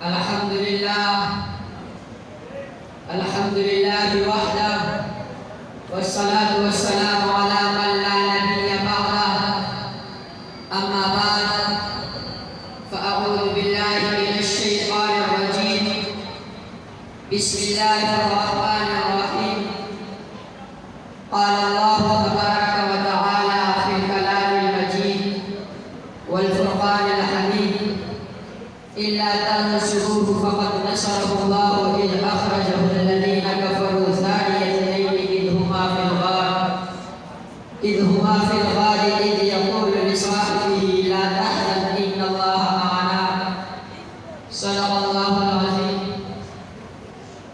Alhamdulillah wahdah wassalatu wassalamu ala man la nabiyya ba'dah. Amma ba'd, fa a'udzu billahi minasy syaithanir rajim. Bismillahirrahmanirrahim. Qala Allah tabaraka wa ta'ala fil kalamil majid wal furqanil hamid. إلا تنصروه فقد نصره الله إذ أخرجه الذين كفروا ثاني اثنين إذ هما في الغار إذ يقول لصاحبه لا تحزن إن الله معنا. صدق الله العظيم.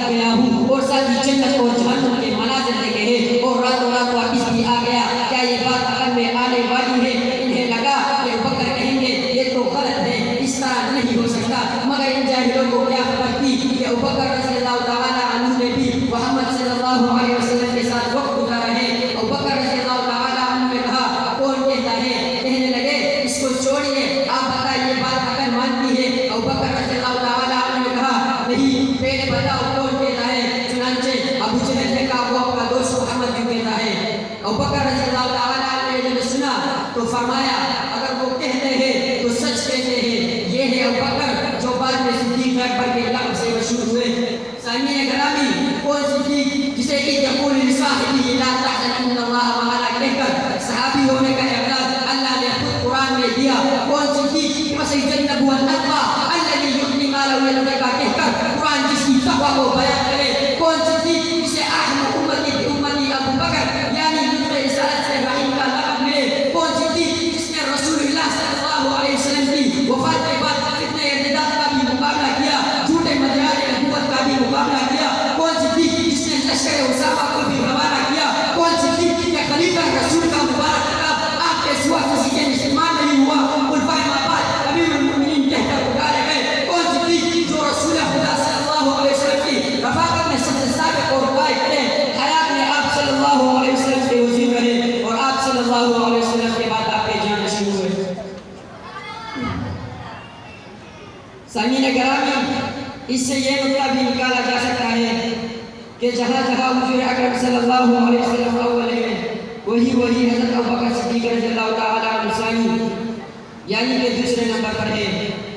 تک گیا ہوں اور ساتھ ہی جنت اور جہنم کے مناظر دیکھے ہیں اور راتوں رات واپس بھی آ گیا. کیا یہ بات عقل میں آنے والی ہے؟ انہیں لگا کہ ابوبکر کہیں گے یہ تو غلط ہے، اس طرح نہیں ہو سکتا. مگر ان جاہلوں کو کیا خبر تھی کہ ابوبکر رضی اللہ تعالیٰ عنہ نے بھی محمد صلی اللہ علیہ وسلم کے ساتھ وقت گزارا ہے. ابوبکر رضی اللہ تعالیٰ عنہ نے کہا کون کہتا ہے؟ کہنے لگے اس کو چھوڑیے، آپ بتائیں یہ بات عقل مانتی ہے؟ ابوبکر رضی اللہ تعالیٰ عنہ نے کہا نہیں، پہلے بتاؤ کون کہتا ہے. چنانچہ ابو جہل نے کہا وہ اپنا دوست محمد کیوں کہتا ہے. ابوبکر رضی اللہ تعالیٰ عنہ نے جب سنا تو فرمایا اگر وہ کہتے ہیں تو سچ کہتے ہیں، یہ ہے ابوبکر جو بعد میں صدیق اکبر کے لقب سے مشہور ہوئے. سامعین گرامی، کون صدیق جسے اذ یقول لصاحبہ لا تحزن ان اللہ معنا کہہ کر صحابی ہونے کا اعلان اللہ نے خود قرآن میں دیا. کون صدیق وسیجنبها الاتقى الذی یؤتی مالہ یتقی کہہ کر قرآن جس کی تقوی کو بیان کرے. کون صدیق جسے احد امتی بامتی ابو بکر یعنی لطف رسالت سے رحیم کا لقب ملے. کون صدیق جس نے رسول اللہ صلی اللہ علیہ وسلم کی وفات کے بعد فتنہ ارتداد کا بھی مقابلہ کیا، جھوٹے مدعی نبوت کا بھی مقابلہ کیا. کون صدیق جس نے لشکر اسامہ کو بھی روانہ کیا. کون صدیق کے خلیفہ رسول کا مبارک خطاب آپ کے سوا کسی کے مسلمان نہیں ہوا، خلفائے مابعد امیر المؤمنین کہہ کر پکارے گئے. کون صدیق جو رسول خدا صلی اللہ علیہ وسلم کی رفاقت میں سب سے سابق اور قائد تھے، حیات میں آپ صلی اللہ علیہ وسلم کے وزیر رہے اور آپ صلی اللہ علیہ وسلم کے بعد آپ کے جانشین ہوئے. سامعین گرامی، اس سے یہ نقطہ بھی نکالا جا سکتا ہے کہ جہاں جہاں حضور اکرم صلی اللہ علیہ وسلم اول ہے، وہی حضرت ابوبکر صدیق رضی اللہ تعالیٰ عنہ ثانی یعنی کہ دوسرے نمبر پر ہے.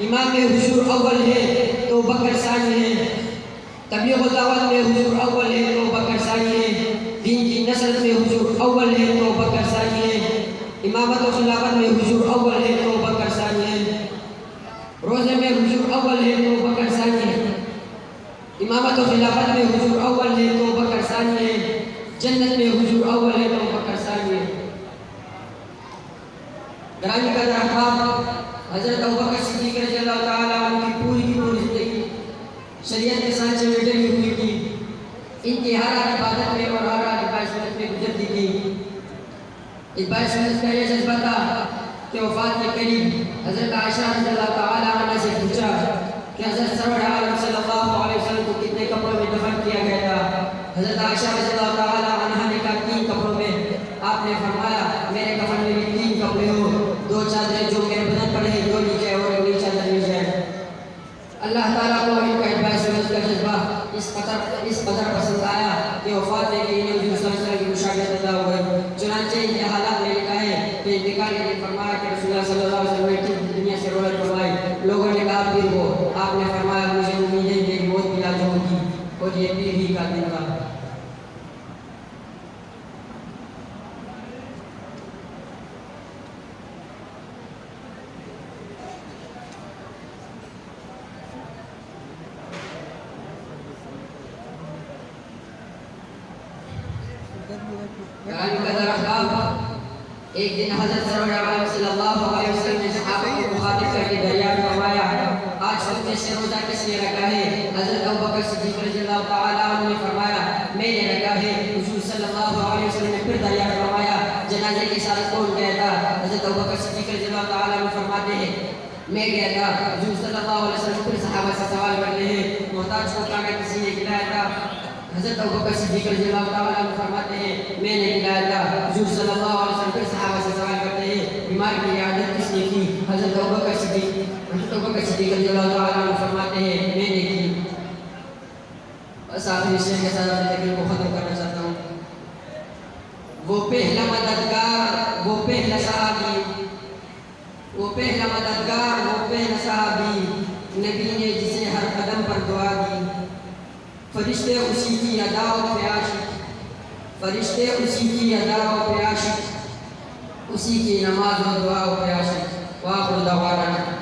امام میں حضور اول ہے تو بکر ثانی ہے. تبلیغ و دعوت میں حضور اول ہے تو بکر ثانی ہے. دین کی نصرت میں حضور اول ہے تو بکر ثانی ہے. امامت و خلافت میں حضور اول ہے تو بکر ثانی ہے. روزے میں حضور اول ہے تو بکر ثانی ہے. امامت و خلافت میں حضور اول ہے تو بکر ثانی ہے. جنت میں حضور اول ہے تو بکر ثانی ہے. گرامی قدر احباب، حضرت ابوبکر صدیق رضی اللہ تعالیٰ عنہ کی پوری زندگی شریعت کے سانچے میں ڈلی ہوئی تھی. ان کی ہر عبادت میں اور ہر عبادت میں گزرتی تھی. عبادت کا یہ جذبہ تھا کہ وفات کے قریب حضرت عائشہ رضی اللہ تعالیٰ عنہ سے پوچھا کہ حضرت سرور عالم صلی اللہ علیہ وسلم کو کتنے کپڑوں میں دفن کیا گیا تھا. حضرت عائشہ رضی اللہ تعالیٰ عنہ نے کہا 3 کپڑوں میں. آپ نے فرمایا میرے کفن میں بھی 3 کپڑے ہو، 2 چادریں جو میرے بدن پر ہیں 2 نیچے اور 1 چادر نیچے ہے. اللہ تعالیٰ کو ان کا عبادت کا جذبہ اس قدر پسند آیا کہ وفات کے لیے حضور صلی اللہ علیہ وسلم کی مشاہدت ادا ہوئی. چنانچہ یہ حالات میں لکھا ہے کہ انتقال کے دن فرمایا کہ رسول اللہ صلی اللہ علیہ وسلم نے دنیا سے رحلت فرمائی. لوگوں نے کہا پیر ہو، آپ نے فرمایا مجھے امید ہے کہ موت بھی لاجو ہوگی اور یہ پیر ہی کا دن تھا. ایک دن حضرت سرور عالم صلی اللہ علیہ وسلم نے صحابہ کو مخاطب کر کے دریافت فرمایا آج سوچنے سے روزہ کس نے رکھا ہے؟ حضرت ابوبکر صدیق رضی اللہ تعالیٰ عنہ نے فرمایا میں نے رکھا ہے. حضور صلی اللہ علیہ وسلم نے پھر دریافت فرمایا جنازے کے ساتھ کون گیا تھا؟ حضرت ابوبکر صدیق رضی اللہ تعالیٰ عنہ فرماتے ہیں میں گیا تھا. حضور صلی اللہ علیہ وسلم پھر صحابہ سے سوال کرتے ہیں محتاج کو کھانا کسی نے کھلایا تھا؟ حضرت ابوبکر صدیق رضی اللہ تعالیٰ عنہ فرماتے ہیں میں نے کھلایا تھا. حضور صلی اللہ علیہ وسلم پھر صحابہ سے سوال کرتے ہیں بیمار کی عیادت کس نے کی؟ حضرت ابوبکر صدیق رضی اللہ تعالیٰ عنہ فرماتے ہیں میں نے کی. بس آخری شعر کے ساتھ اپنی تقریر کو ختم کرنا چاہتا ہوں. وہ پہلا مددگار، وہ پہلا صحابی، وہ پہلا مددگار، وہ پہلا صحابی، نبی نے جسے ہر قدم پر دعا دی. فرشتے اسی کی ادا و پیاشی، فرشتے اسی کی ادا و پیاشی، اسی کی نماز و دعا و پیاشی. وآخر دعوانا